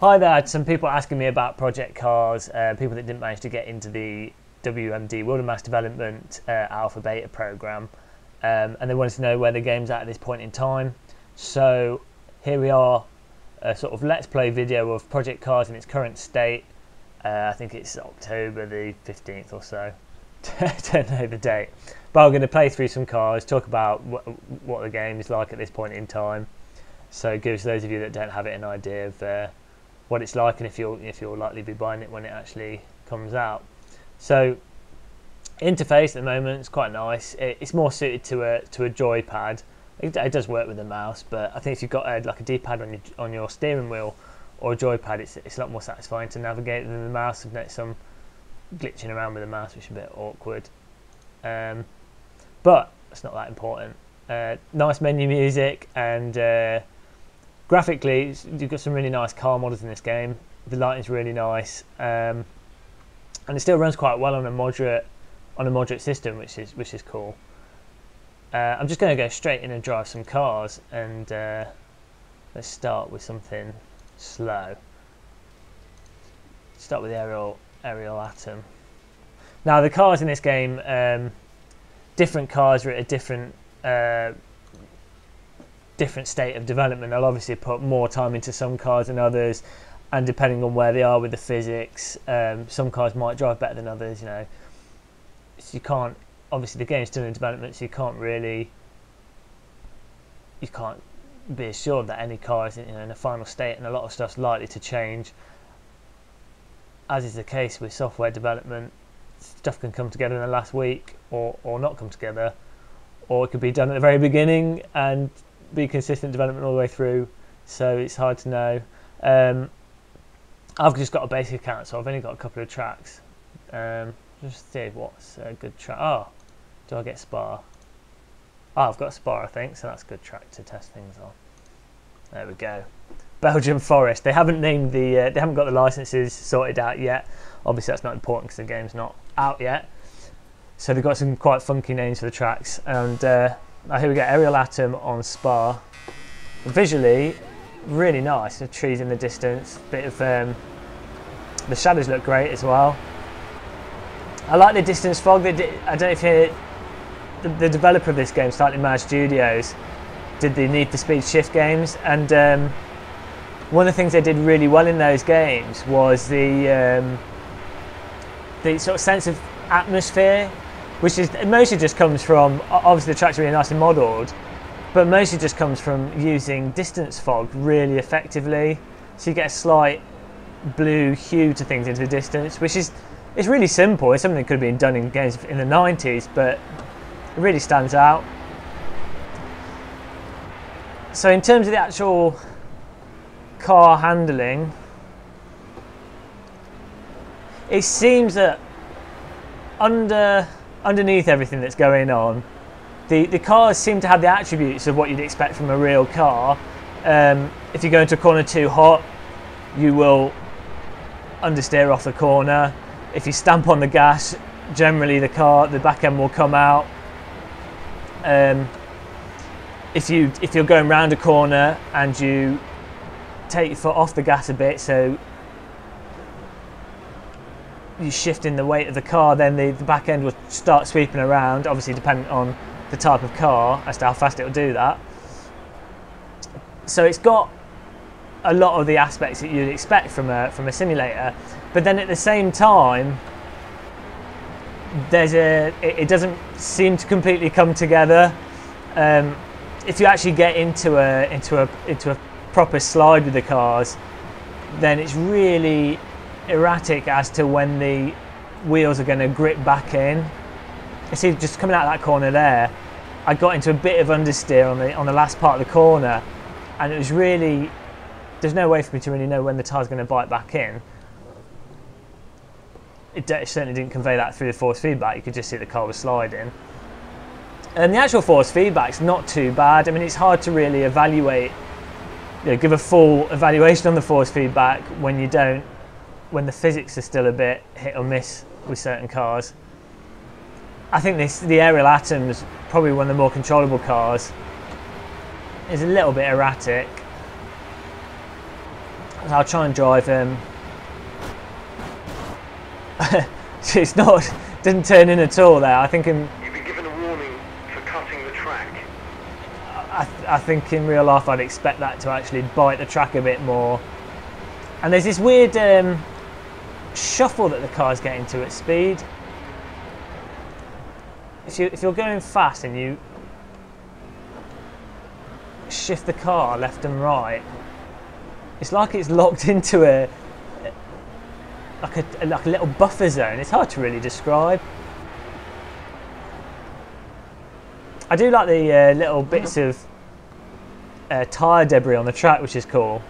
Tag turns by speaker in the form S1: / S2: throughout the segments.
S1: Hi there, I had some people asking me about Project Cars, people that didn't manage to get into the WMD Wilderness Development Alpha Beta program, and they wanted to know where the game's at this point in time. So here we are, a sort of let's play video of Project Cars in its current state. I think it's October the 15th or so. Don't know the date, but I'm going to play through some cars, talk about what the game is like at this point in time. So it gives those of you that don't have it an idea of what it's like, and if you'll likely be buying it when it actually comes out. So interface at the moment is quite nice. It's more suited to a joypad. It does work with a mouse, but I think if you've got like a D-pad on your steering wheel or a joypad, it's a lot more satisfying to navigate than the mouse. I've noticed some glitching around with the mouse, which is a bit awkward, but it's not that important. Nice menu music, and graphically you've got some really nice car models in this game. The lighting's really nice, and it still runs quite well on a moderate system, which is cool. I'm just going to go straight in and drive some cars, and let's start with something slow. Start with the aerial atom. Now the cars in this game, different cars are at a different state of development. I'll obviously put more time into some cars than others, and depending on where they are with the physics, some cars might drive better than others. You know, so you can't. Obviously, the game's still in development, so you can't be assured that any car is in a final state, and a lot of stuff's likely to change. As is the case with software development, stuff can come together in the last week, or not come together, or it could be done at the very beginning and be consistent development all the way through. So it's hard to know. I've just got a basic account, so I've only got a couple of tracks. Just see what's a good track. Oh, do I get Spa? Oh, I've got Spa, I think, so that's a good track to test things on. There we go. Belgian Forest. They haven't named the. They haven't got the licenses sorted out yet. Obviously, that's not important because the game's not out yet. So they've got some quite funky names for the tracks. And here we go. Aerial Atom on Spa. Visually, really nice. The trees in the distance. Bit of the shadows look great as well. I like the distance fog. I don't know if you. The developer of this game, Slightly Mad Studios, did the Need for Speed Shift games, and one of the things they did really well in those games was the sort of sense of atmosphere, which is mostly just comes from, obviously the tracks are really nicely modelled, but mostly just comes from using distance fog really effectively. So you get a slight blue hue to things into the distance, which is it's really simple. It's something that could have been done in games in the 90s, but it really stands out. So in terms of the actual car handling, it seems that underneath everything that's going on, the cars seem to have the attributes of what you'd expect from a real car. If you go into a corner too hot, you will understeer off the corner. If you stamp on the gas, generally the back end will come out. If you're going round a corner and you take your foot off the gas a bit, so you're shifting the weight of the car, then the back end will start sweeping around, obviously depending on the type of car as to how fast it will do that. So it's got a lot of the aspects that you'd expect from a simulator, but then at the same time it doesn't seem to completely come together. If you actually get into a proper slide with the cars, then it's really erratic as to when the wheels are going to grip back in. You see, just coming out of that corner there, I got into a bit of understeer on the last part of the corner, and it was really, there's no way for me to really know when the tyre's going to bite back in. It certainly didn't convey that through the force feedback. You could just see the car was sliding. And the actual force feedback's not too bad. I mean, it's hard to really evaluate, give a full evaluation on the force feedback when the physics are still a bit hit or miss with certain cars. I think the Aerial Atom's probably one of the more controllable cars. It's a little bit erratic. So I'll try and drive him. It's not, didn't turn in at all there. I think in,
S2: You've been given a warning for cutting the track.
S1: I think in real life I'd expect that to actually bite the track a bit more. And there's this weird shuffle that the car's getting to at speed. If you're going fast and you shift the car left and right, it's like it's locked into a little buffer zone. It's hard to really describe. I do like the little bits of tyre debris on the track, which is cool.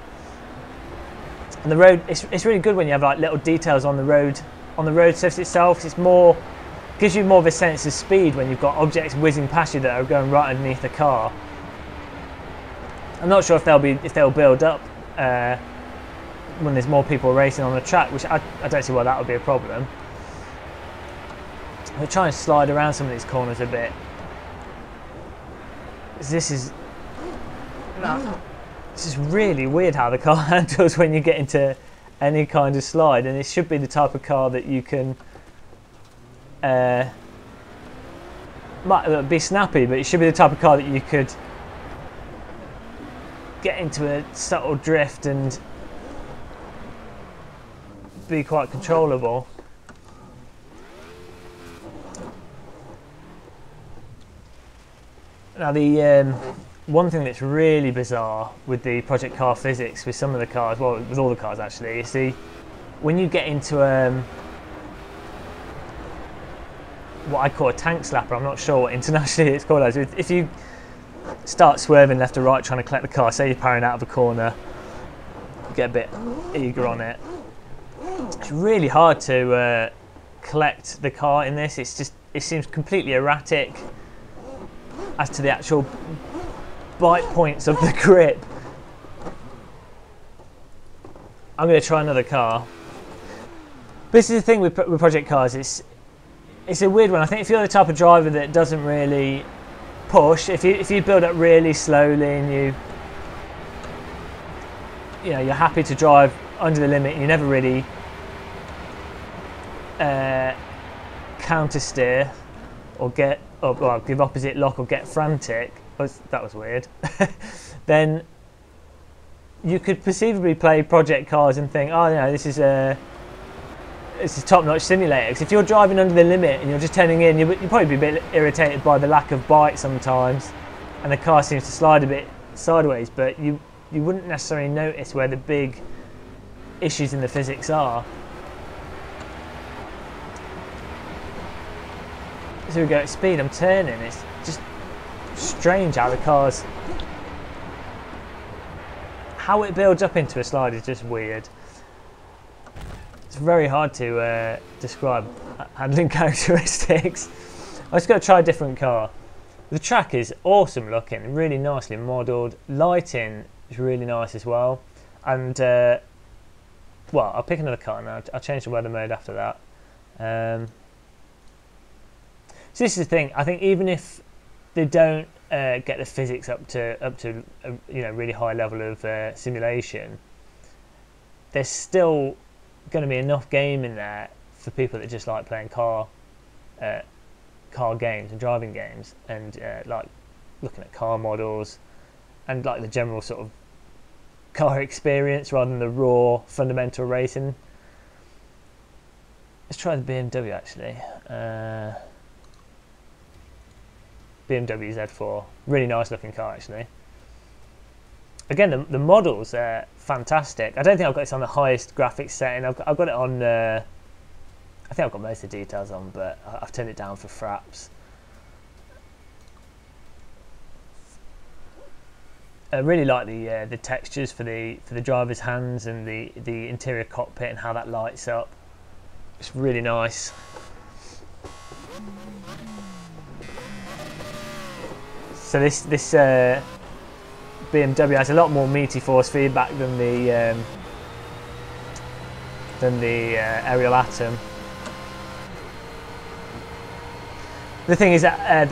S1: And the road, it's really good when you have like little details on the road surface itself. It's more, gives you more of a sense of speed when you've got objects whizzing past you that are going right underneath the car. I'm not sure if they'll build up when there's more people racing on the track, which I don't see why that would be a problem. I'll try and slide around some of these corners a bit. This is really weird how the car handles when you get into any kind of slide, and it should be the type of car that you can might be snappy, but it should be the type of car that you could get into a subtle drift and be quite controllable. Now the one thing that's really bizarre with the Project Car physics with some of the cars, well with all the cars actually, is when you get into what I call a tank slapper, I'm not sure what internationally it's called as, if you start swerving left or right trying to collect the car, say you're powering out of a corner, you get a bit eager on it. It's really hard to collect the car in this. It seems completely erratic as to the actual bite points of the grip. I'm going to try another car. This is the thing with Project Cars, it's a weird one. I think if you're the type of driver that doesn't really push, if you build up really slowly and you're happy to drive under the limit and you never really counter steer or give opposite lock or get frantic, that was weird, then you could perceivably play Project Cars and think, oh no, this is top-notch simulator. Because if you're driving under the limit and you're just turning in, you'll probably be a bit irritated by the lack of bite sometimes, and the car seems to slide a bit sideways, but you wouldn't necessarily notice where the big issues in the physics are. So we go at speed, I'm turning, it's just strange how how it builds up into a slide is just weird. It's very hard to describe handling characteristics. I'm just going to try a different car. The track is awesome looking, really nicely modelled. Lighting is really nice as well. And well, I'll pick another car now. I'll change the weather mode after that. So this is the thing. I think even if they don't get the physics up to a really high level of simulation, there's still going to be enough game in there for people that just like playing car games and driving games, and like looking at car models and like the general sort of car experience rather than the raw fundamental racing. Let's try the BMW actually. BMW Z4, really nice looking car actually. Again, the models are fantastic. I don't think I've got this on the highest graphics setting. I've got it on, I think I've got most of the details on, but I've turned it down for fraps. I really like the textures for the driver's hands and the interior cockpit and how that lights up. It's really nice. So this BMW has a lot more meaty force feedback than the Ariel Atom. The thing is that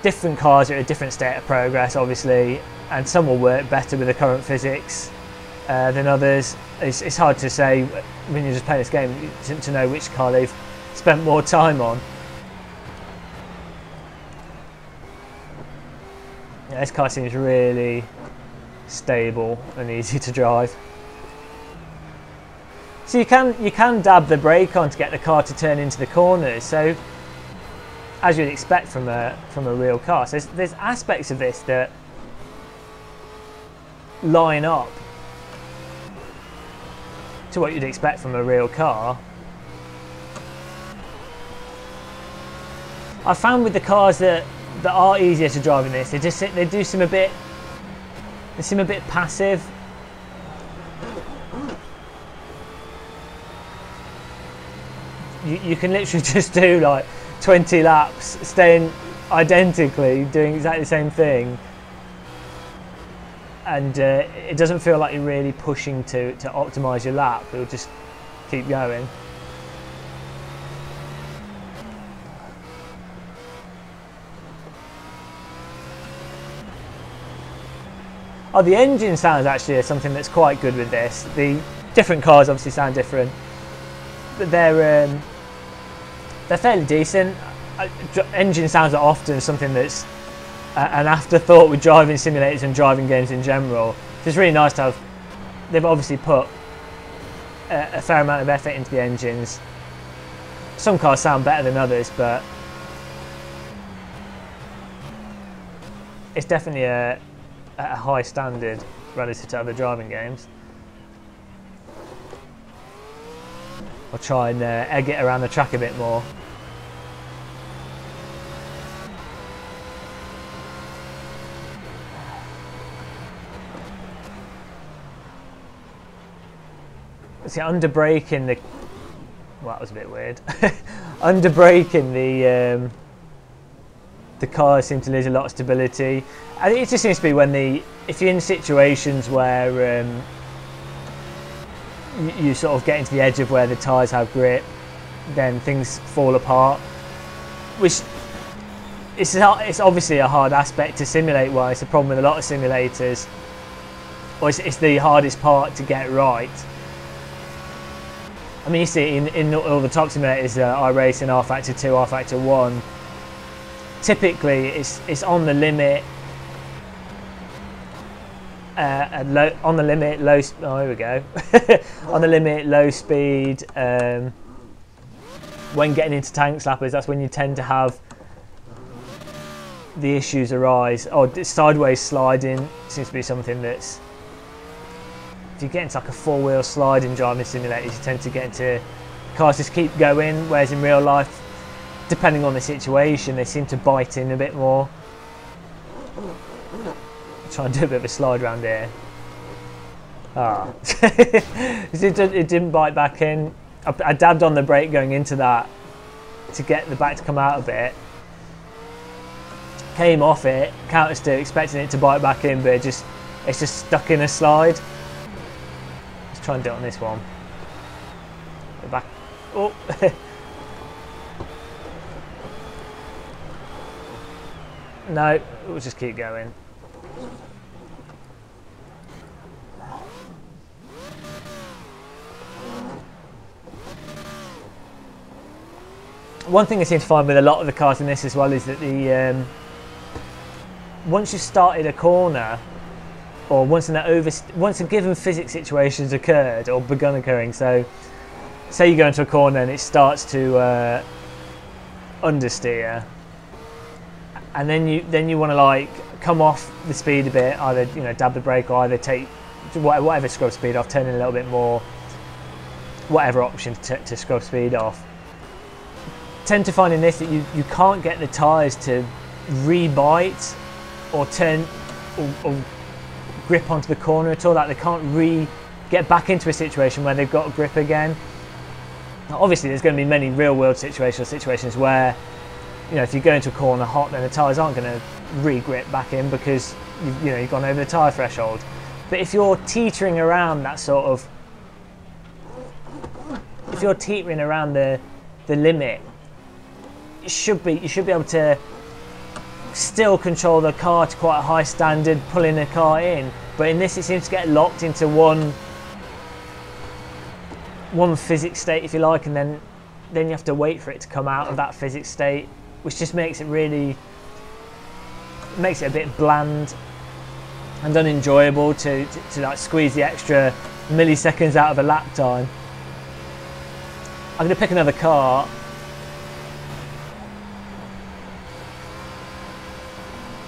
S1: different cars are at a different state of progress, obviously, and some will work better with the current physics than others. It's hard to say when you're just playing this game to know which car they've spent more time on. Yeah, this car seems really stable and easy to drive. So you can dab the brake on to get the car to turn into the corners. So as you'd expect from a real car. So there's aspects of this that line up to what you'd expect from a real car. I found with the cars that are easier to drive in this, they seem a bit passive. You can literally just do like 20 laps, staying identically, doing exactly the same thing, and it doesn't feel like you're really pushing to optimise your lap. It'll just keep going. Oh, the engine sounds actually something that's quite good with this. The different cars obviously sound different, but they're fairly decent. Engine sounds are often something that's an afterthought with driving simulators and driving games in general. So it's really nice to have. They've obviously put a fair amount of effort into the engines. Some cars sound better than others, but it's definitely a high standard relative to other driving games. I'll try and egg it around the track a bit more. See, under braking the, well, that was a bit weird. Under braking the cars seem to lose a lot of stability. I think it just seems to be if you're in situations where you sort of get into the edge of where the tyres have grip, then things fall apart. Which it's obviously a hard aspect to simulate. Well, it's a problem with a lot of simulators, or it's the hardest part to get right. I mean, you see in all the top simulators, iRacing, R-Factor 2, R-Factor 1. Typically, it's on the limit. On the limit, low. Oh, here we go. On the limit, low speed. When getting into tank slappers, that's when you tend to have the issues arise. Oh, sideways sliding seems to be something that's. If you get into like a four-wheel slide in driving simulators, you tend to get into cars just keep going. Whereas in real life, depending on the situation, they seem to bite in a bit more. Try and do a bit of a slide around here. Ah, it didn't bite back in. I dabbed on the brake going into that to get the back to come out a bit. Came off it, counter steer, expecting it to bite back in, but it's just stuck in a slide. Let's try and do it on this one. Go back. Oh. No, we'll just keep going. One thing I seem to find with a lot of the cars in this as well is that once you've started a corner, or once a given physics situation's occurred or begun occurring, so say you go into a corner and it starts to understeer, and then you want to like come off the speed a bit, either dab the brake or either take whatever scrub speed off, turn in a little bit more, whatever option to scrub speed off. Tend to find in this that you can't get the tyres to re-bite or turn or grip onto the corner at all. Like they can't get back into a situation where they've got a grip again. Now, obviously, there's going to be many real-world situations where if you go into a corner hot, then the tyres aren't going to re-grip back in because you've gone over the tyre threshold. But if you're teetering around that sort of, if you're teetering around the limit, you should be able to still control the car to quite a high standard, pulling the car in, But in this, it seems to get locked into one physics state, if you like, and then you have to wait for it to come out of that physics state, which just makes it a bit bland and unenjoyable to like squeeze the extra milliseconds out of a lap time. I'm going to pick another car.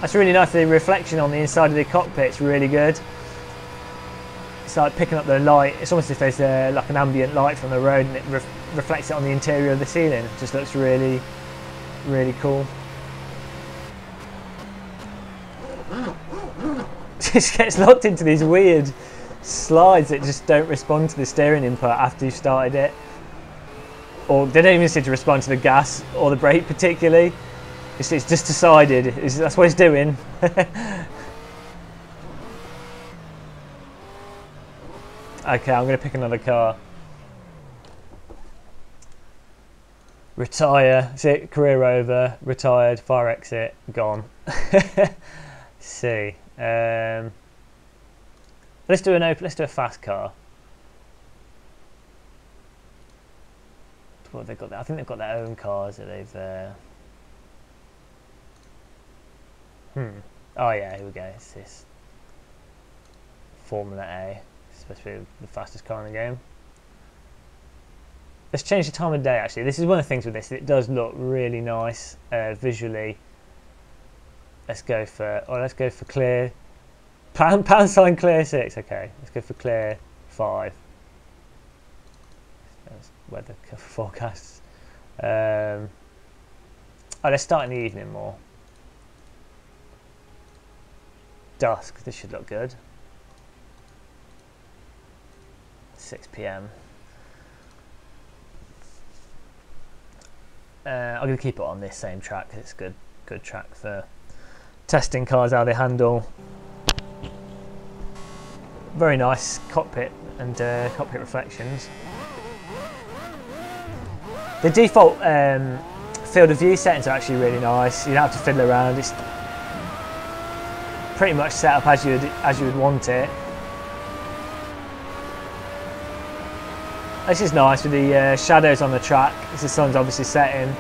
S1: That's really nice. The reflection on the inside of the cockpit's really good. It's like picking up the light. It's almost as if there's like an ambient light from the road, and it reflects it on the interior of the ceiling. It just looks really, really cool. It just gets locked into these weird slides that just don't respond to the steering input after you've started it. Or they don't even seem to respond to the gas or the brake particularly. It's just decided. That's what it's doing. Okay, I'm going to pick another car. Retire. See, career over. Retired. Fire exit. Gone. See. Let's do a fast car. What have they got there? I think they've got their own cars that they've. Oh yeah, here we go. It's this Formula A. It's supposed to be the fastest car in the game. Let's change the time of day. Actually, this is one of the things with this. It does look really nice visually. Let's go for clear. Pound sign clear 6. Okay, let's go for clear 5. There's weather forecasts. Oh, let's start in the evening more. Dusk. This should look good. 6 PM. I'm going to keep it on this same track because it's a good track for testing cars, how they handle. Very nice cockpit and cockpit reflections. The default field of view settings are actually really nice. You don't have to fiddle around. It's pretty much set up as you would want it. This is nice with the shadows on the track as the sun's obviously setting.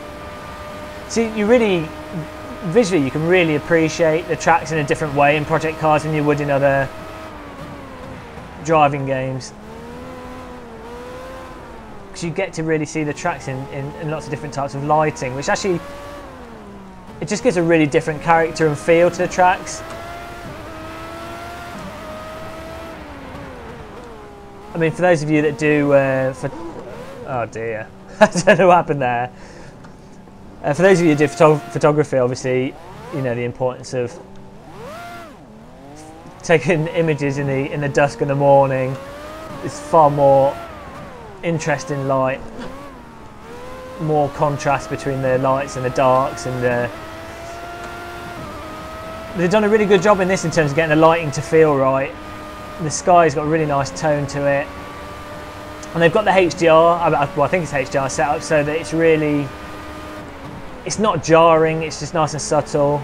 S1: So visually you can really appreciate the tracks in a different way in Project Cars than you would in other driving games. Because you get to really see the tracks in lots of different types of lighting, which actually, it just gives a really different character and feel to the tracks. I mean, for those of you that do, oh dear, I don't know what happened there. For those of you who do photography, obviously, you know the importance of taking images in the dusk in the morning. It's far more interesting light, more contrast between the lights and the darks, and they've done a really good job in this in terms of getting the lighting to feel right. The sky's got a really nice tone to it, and they've got the HDR, well I think it's HDR set up so that it's not jarring, it's just nice and subtle.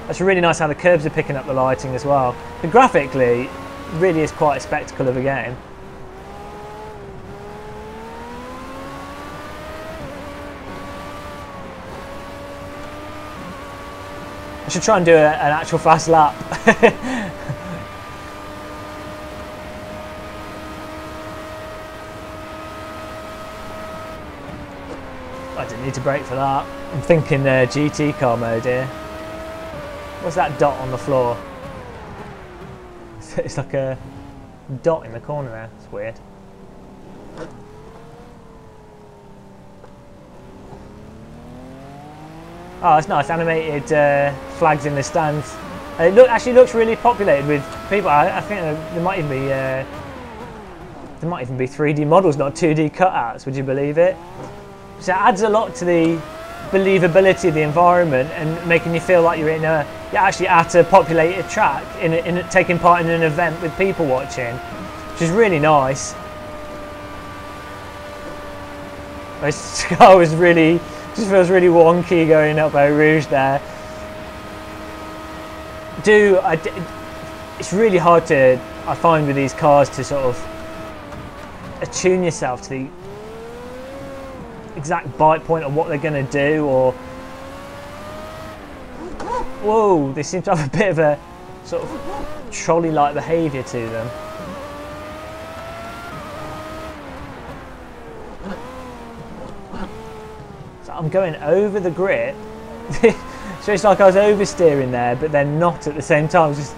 S1: It's really nice how the curves are picking up the lighting as well. But graphically, really is quite a spectacle of a game. I should try and do an actual fast lap. I didn't need to brake for that. I'm thinking GT car mode here. What's that dot on the floor? It's like a dot in the corner there. It's weird. Oh, it's nice. Animated flags in the stands. It actually looks really populated with people. I think there might even be 3D models, not 2D cutouts. Would you believe it? So it adds a lot to the believability of the environment and making you feel like you're actually at a populated track, taking part in an event with people watching, which is really nice. This car was just feels really wonky going up Eau Rouge there. it's really hard to, I find with these cars, to sort of attune yourself to the exact bite point of what they're going to do, or whoa, they seem to have a bit of a sort of trolley-like behaviour to them. So I'm going over the grip. So it's like I was oversteering there, but then not at the same time, just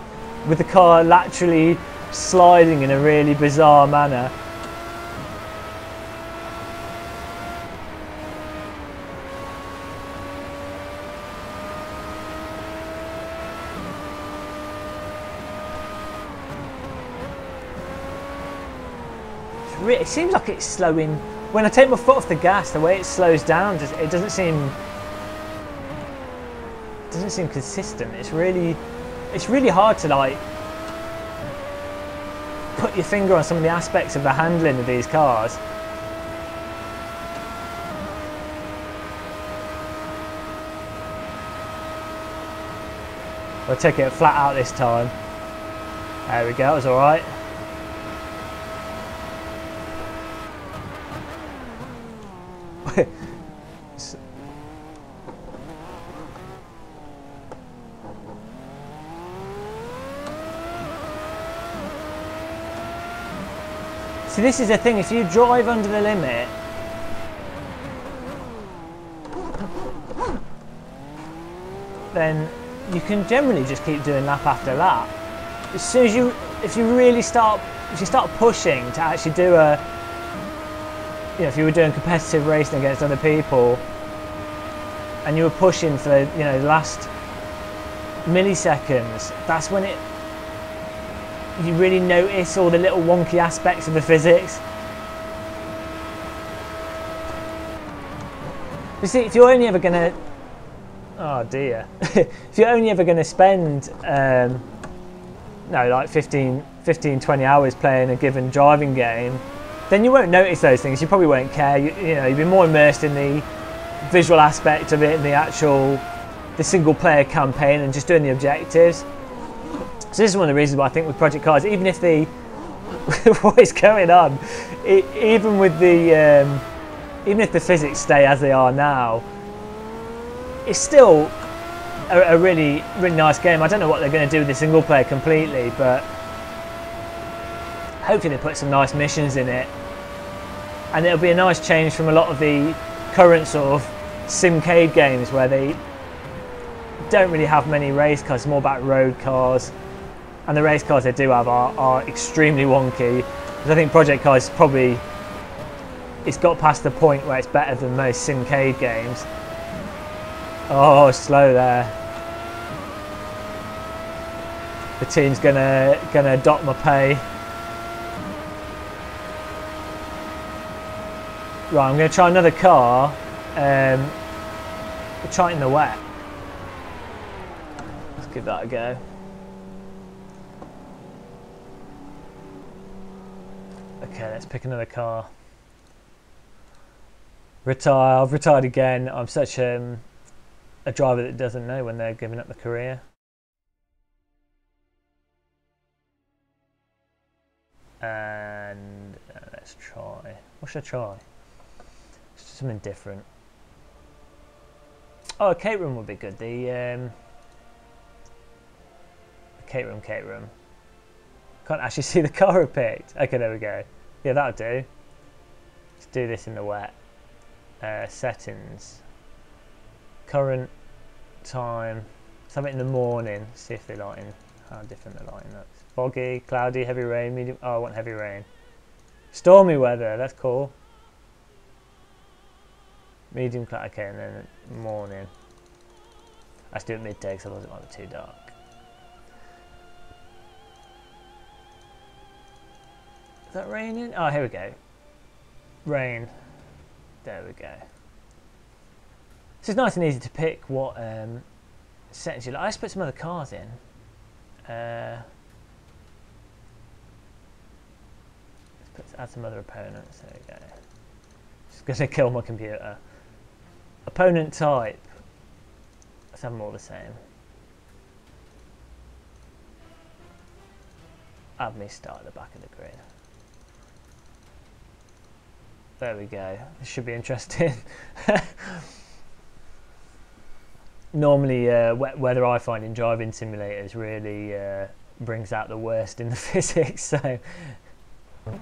S1: with the car laterally sliding in a really bizarre manner. It seems like it's slowing. When I take my foot off the gas, the way it slows down, it doesn't seem consistent. It's really hard to like put your finger on some of the aspects of the handling of these cars. I'll take it flat out this time. There we go, it was alright. See, this is the thing, if you drive under the limit, then you can generally just keep doing lap after lap. As soon as if you start pushing to actually do if you were doing competitive racing against other people, and you were pushing for the last milliseconds, that's when you really notice all the little wonky aspects of the physics. You see, if you're only ever gonna, oh dear, if you're only ever gonna spend like 15-20 hours playing a given driving game, then you won't notice those things. You probably won't care. You'll be more immersed in the visual aspect of it, and the single player campaign, and just doing the objectives. So this is one of the reasons why I think with Project Cars, even if what is going on, even if the physics stay as they are now, it's still a really nice game. I don't know what they're going to do with the single player completely, but hopefully they put some nice missions in it, and it'll be a nice change from a lot of the current sort of simcade games where they don't really have many race cars. It's more about road cars, and the race cars they do have are extremely wonky. Because I think Project Cars it's got past the point where it's better than most simcade games. Oh, slow there. The team's gonna dock my pay. Right, I'm going to try another car. We'll try it in the wet. Let's give that a go. Okay, let's pick another car. Retire. I've retired again. I'm such a driver that doesn't know when they're giving up the career. And let's try. What should I try? Something different. Oh, a Kate room would be good. The Kate room. Can't actually see the car I picked. Okay, there we go. Yeah, that'll do. Let's do this in the wet. Settings. Current time. Something in the morning. See if they're lighting. How different the lighting looks. Foggy, cloudy, heavy rain, medium. Oh, I want heavy rain. Stormy weather. That's cool. Medium cloud. Okay, and then morning. Let's do it midday because otherwise it might be too dark. Is that raining? Oh, here we go. Rain. There we go. This is nice and easy to pick what settings you like. Let's put some other cars in. Let's add some other opponents. There we go. Just going to kill my computer. Opponent type. Let's have them all the same. Have me start at the back of the grid. There we go. This should be interesting. Normally, weather I find in driving simulators really brings out the worst in the physics. So,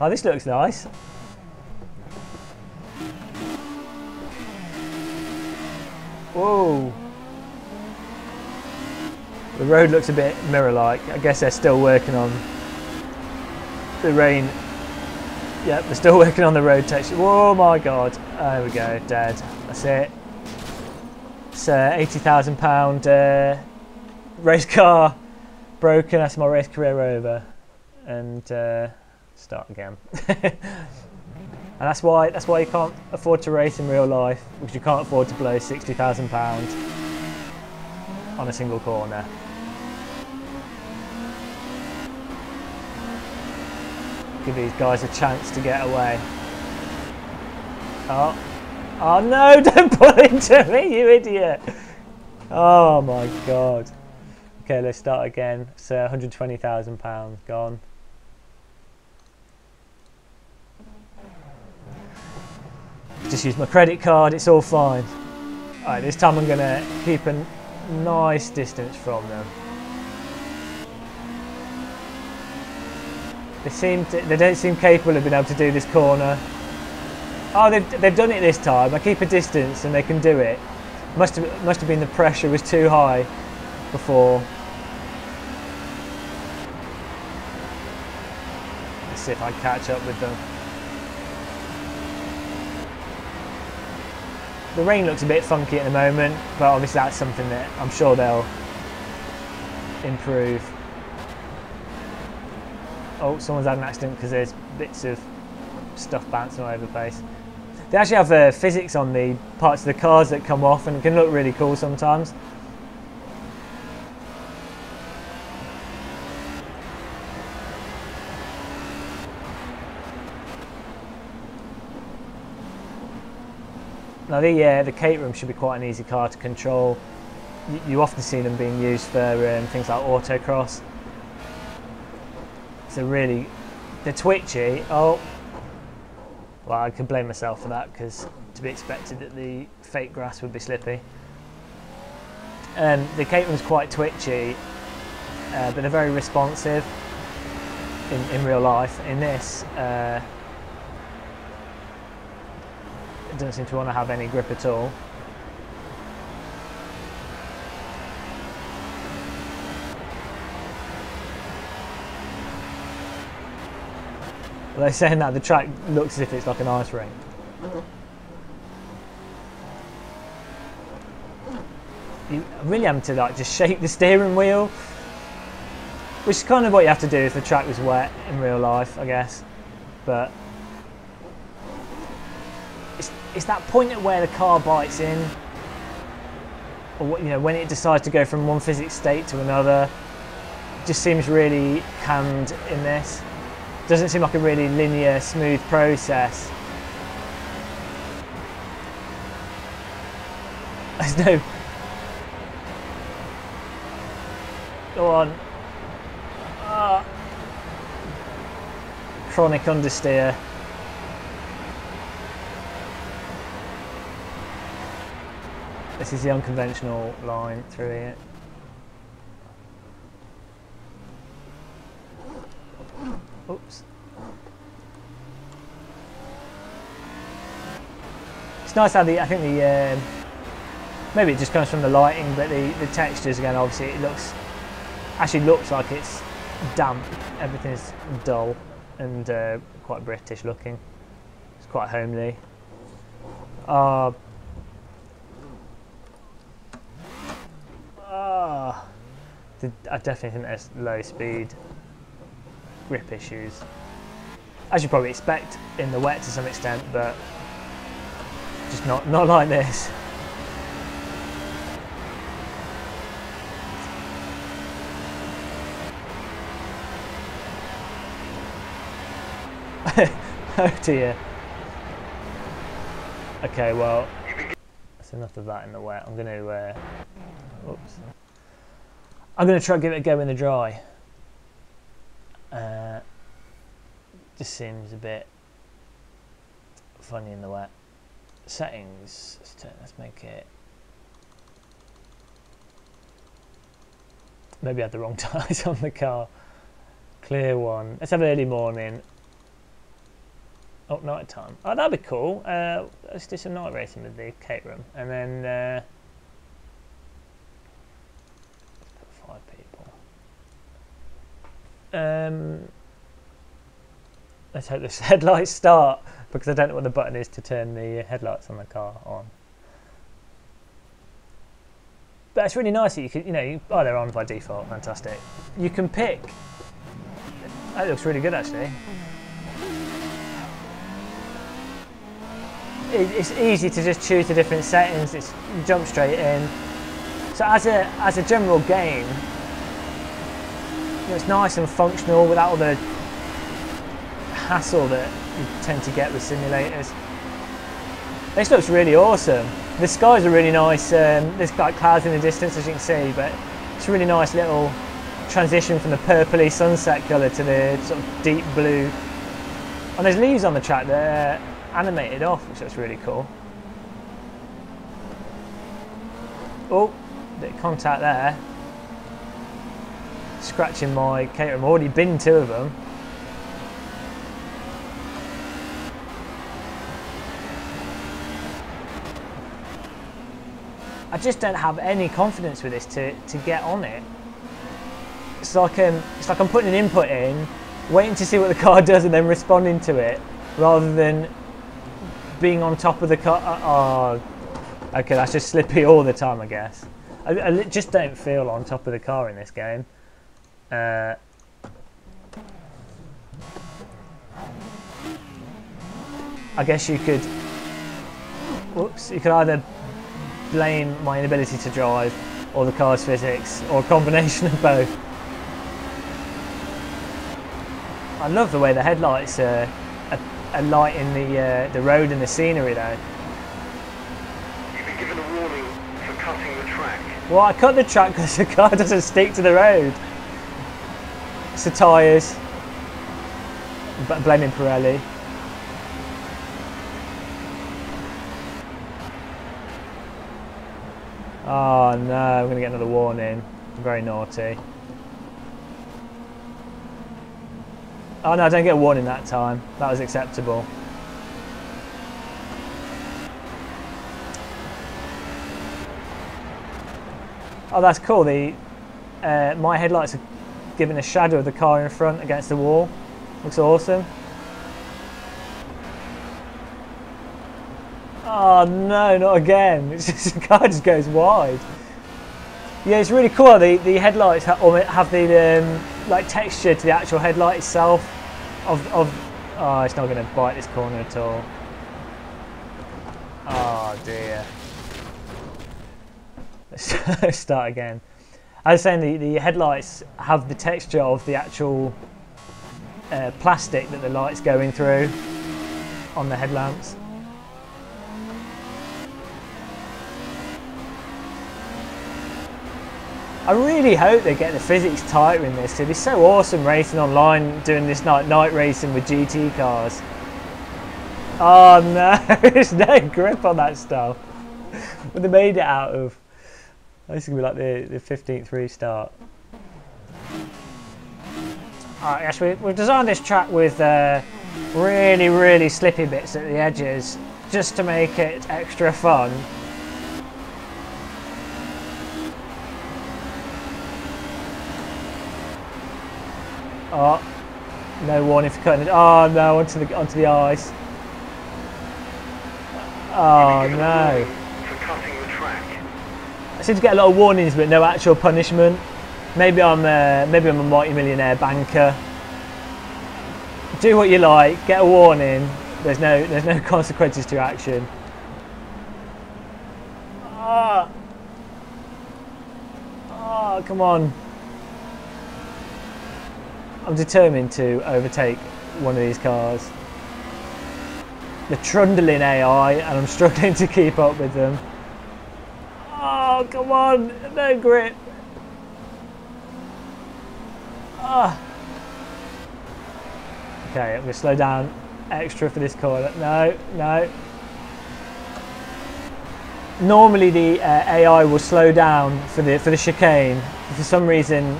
S1: oh, this looks nice. Whoa! The road looks a bit mirror-like. I guess they're still working on the rain. Yep, they're still working on the road texture. Whoa, my God! There we go, dead. That's it. It's £80,000 race car broken. That's my race career over. And start again. And that's why you can't afford to race in real life, because you can't afford to blow £60,000 on a single corner. Give these guys a chance to get away. Oh no, don't pull into me, you idiot. Oh my God. Okay, let's start again. It's £120,000 gone. Just use my credit card, it's all fine. Alright, this time I'm going to keep a nice distance from them. They don't seem capable of being able to do this corner. Oh, they've done it this time. I keep a distance and they can do it. Must have been the pressure was too high before. Let's see if I catch up with them. The rain looks a bit funky at the moment, but obviously that's something that I'm sure they'll improve. Oh, someone's had an accident because there's bits of stuff bouncing all over the place. They actually have physics on the parts of the cars that come off, and it can look really cool sometimes. Now the Caterham should be quite an easy car to control. You often see them being used for things like autocross. So really, they're twitchy. Oh, well, I could blame myself for that, because to be expected that the fake grass would be slippy. The Caterham's quite twitchy, but they're very responsive in real life. In this, it doesn't seem to want to have any grip at all. Well, they're saying that the track looks as if it's like an ice rink. You really having to like just shake the steering wheel, which is kind of what you have to do if the track was wet in real life, I guess. But it's that point at where the car bites in, or when it decides to go from one physics state to another. It just seems really canned in this. Doesn't seem like a really linear, smooth process. There's no... Go on. Chronic understeer. This is the unconventional line through here. Oops. It's nice how I think the maybe it just comes from the lighting, but the textures again, obviously it actually looks like it's damp. Everything's dull and quite British looking. It's quite homely. I definitely think there's low speed grip issues, as you probably expect in the wet to some extent, but just not like this. Oh dear. Okay, well, that's enough of that in the wet. I'm going to try and give it a go in the dry. Just seems a bit funny in the wet. Settings, let's make it, maybe I had the wrong tyres on the car. Clear one, let's have early morning. Oh, night time. Oh, that'd be cool. Let's do some night racing with the Caterham, and then let's put 5 people. Let's hope this headlights start, because I don't know what the button is to turn the headlights on the car on. But it's really nice that you can, oh, they're on by default. Fantastic. You can pick. That looks really good, actually. It's easy to just choose the different settings. It's jump straight in. So as a general game, it's nice and functional without all the hassle that you tend to get with simulators. This looks really awesome. The skies are really nice. There's like clouds in the distance, as you can see, but it's a really nice little transition from the purpley sunset colour to the sort of deep blue. And there's leaves on the track that are animated off, which looks really cool. Oh, bit of contact there. Scratching my Caterham. I've already binned 2 of them. I just don't have any confidence with this to get on it. It's like I'm putting an input in, waiting to see what the car does and then responding to it, rather than being on top of the car. Oh, okay, that's just slippy all the time, I guess. I just don't feel on top of the car in this game. I guess you could, whoops, you could either blame my inability to drive or the car's physics, or a combination of both. I love the way the headlights are lighting the road and the scenery though.
S2: You've been given a warning for cutting the track.
S1: Well, I cut the track because the car doesn't stick to the road. It's the tyres. But blaming Pirelli. Oh no, I'm going to get another warning. Very naughty. Oh no, I don't get a warning that time. That was acceptable. Oh, that's cool. My headlights are giving a shadow of the car in front against the wall. Looks awesome. Oh no, not again. It's just, the car just goes wide. Yeah, it's really cool. The headlights have the like texture to the actual headlight itself. Oh, it's not going to bite this corner at all. Oh dear. Let's start again. I was saying the headlights have the texture of the actual plastic that the light's going through on the headlamps. I really hope they get the physics tighter in this. It'd be so awesome racing online, doing this night racing with GT cars. Oh no, there's no grip on that stuff. What they made it out of. This is going to be like the 15th restart. Alright, yes, we've designed this track with really slippy bits at the edges, just to make it extra fun. Oh, no warning for cutting it. Oh no, onto the ice. Oh no.
S2: For cutting the track.
S1: I seem to get a lot of warnings, but no actual punishment. Maybe I'm a multi-millionaire banker. Do what you like. Get a warning. There's no consequences to your action. Ah. Oh, come on. I'm determined to overtake one of these cars. The trundling AI, and I'm struggling to keep up with them. Oh, come on, no grip. Ah. Okay, I'm going to slow down extra for this corner. No, no. Normally the AI will slow down for the chicane. For some reason,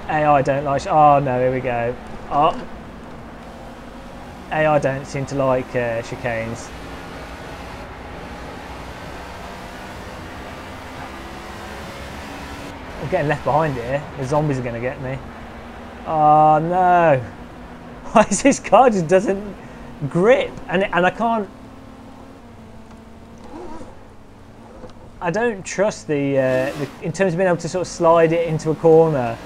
S1: AI don't like. Oh no, here we go. Oh, AI don't seem to like chicanes. I'm getting left behind here. The zombies are going to get me. Oh no! Why is this car just doesn't grip? And I can't. I don't trust the in terms of being able to sort of slide it into a corner.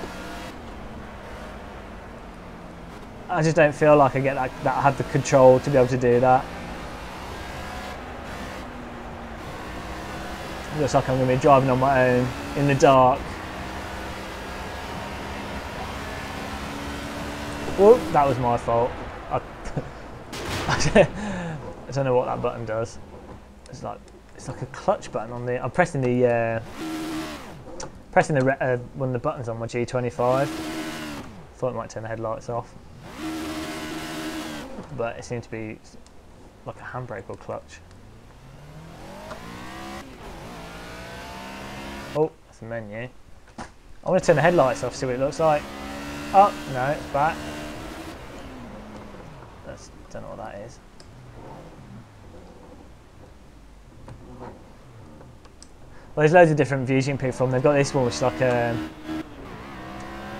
S1: I just don't feel like I get that I have the control to be able to do that. It looks like I'm going to be driving on my own in the dark. Whoop, that was my fault. I don't know what that button does. It's like a clutch button on the. I'm pressing the one of the buttons on my G25. Thought it might turn the headlights off, but it seemed to be like a handbrake or clutch. Oh, that's the menu. I want to turn the headlights off, see what it looks like. Oh no, it's back. Don't know what that is. Well, there's loads of different views you can pick from. They've got this one, which is like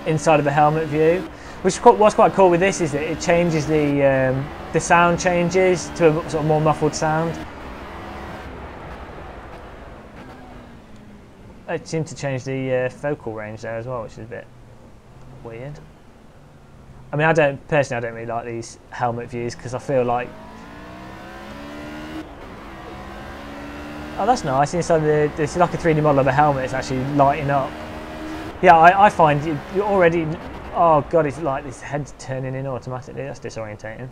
S1: inside of the helmet view. What's quite cool with this is that it changes the sound changes to a sort of more muffled sound. It seemed to change the focal range there as well, which is a bit weird. I mean, I don't really like these helmet views because I feel like, oh, that's nice. Inside there's like a 3D model of a helmet. It's actually lighting up. Yeah, I find you already. Oh god, it's like this head's turning in automatically. That's disorientating.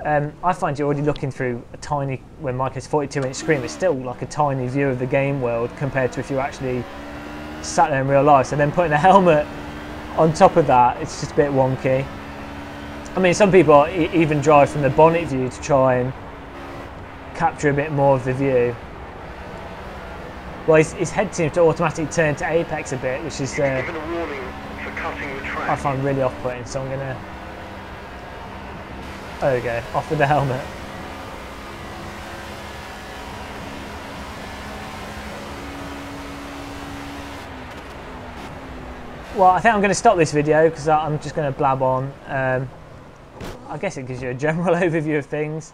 S1: I find you're already looking through a tiny. When Micah's 42-inch screen, it's still like a tiny view of the game world compared to if you actually sat there in real life. So then putting a helmet on top of that, it's just a bit wonky. I mean, some people even drive from the bonnet view to try and capture a bit more of the view. Well, his head seems to automatically turn to apex a bit, which is
S2: given a warning for cutting the track.
S1: I find really off-putting. So I'm gonna. There we go, off with the helmet. Well, I think I'm going to stop this video because I'm just going to blab on. I guess it gives you a general overview of things.